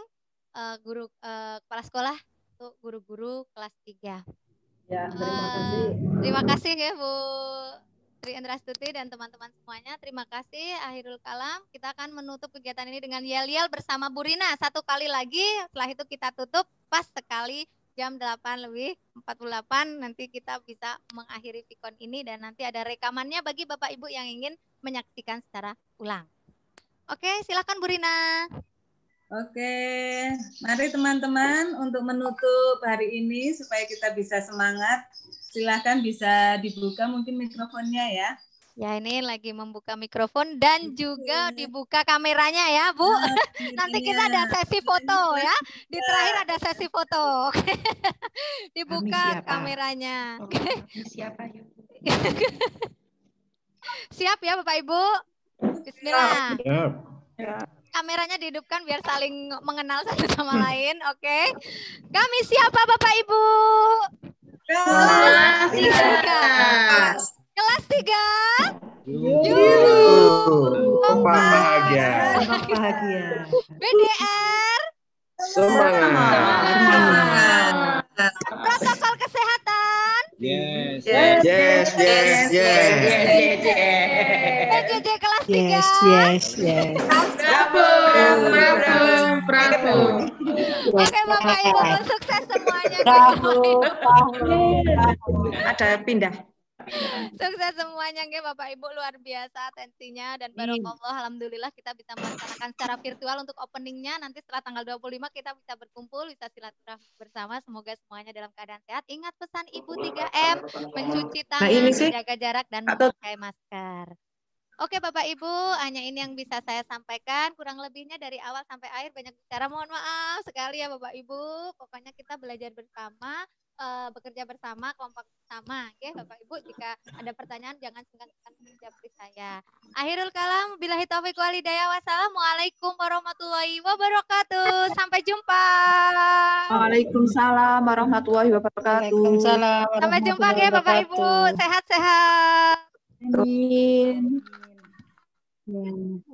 guru kepala sekolah untuk guru-guru kelas 3. Ya, terima kasih. Terima kasih ya Bu Sri Endrastuti dan teman-teman semuanya. Terima kasih. Akhirul kalam, kita akan menutup kegiatan ini dengan yel-yel bersama Bu Rina. Satu kali lagi, setelah itu kita tutup pas sekali jam 8:48 nanti kita bisa mengakhiri Vikon ini dan nanti ada rekamannya bagi Bapak Ibu yang ingin menyaksikan secara ulang. Oke, silakan Bu Rina. Oke, mari teman-teman untuk menutup hari ini supaya kita bisa semangat. Silakan bisa dibuka mungkin mikrofonnya ya. Ya, ini lagi membuka mikrofon dan juga dibuka kameranya ya, Bu. Nanti kita ada sesi foto ya. Di terakhir ada sesi foto. Oke. Dibuka kameranya. Oke. Siapa yuk? Siap ya Bapak Ibu? Bismillah. Siap. Kameranya dihidupkan biar saling mengenal satu sama lain. Oke. Kami siapa Bapak Ibu? Kelas 3. Kelas 3. Kompak bahagia. BDR. Semangat. Protokol kesehatan. Yes. Yes. Yes. Yes. PJJ kelas 3. Bravo. Oke Bapak Ibu, sukses semuanya. Ada pindah. Sukses semuanya nggih Bapak Ibu, luar biasa atensinya dan barokallah alhamdulillah kita bisa melaksanakan secara virtual untuk openingnya. Nanti setelah tanggal 25 kita bisa berkumpul, bisa silaturahmi bersama. Semoga semuanya dalam keadaan sehat. Ingat pesan Ibu 3M, mencuci tangan, menjaga jarak dan memakai masker. Oke Bapak Ibu, hanya ini yang bisa saya sampaikan. Kurang lebihnya dari awal sampai akhir banyak bicara. Mohon maaf sekali ya Bapak Ibu. Pokoknya kita belajar bersama, bekerja bersama, kompak bersama. Oke Bapak Ibu, jika ada pertanyaan jangan sungkan-sungkan menjawab saya. Akhirul kalam, billahi taufiq wal hidayah. Wassalamualaikum warahmatullahi wabarakatuh. Sampai jumpa. Waalaikumsalam warahmatullahi wabarakatuh. Sampai jumpa ya Bapak Ibu. Sehat-sehat. Amin. Amin.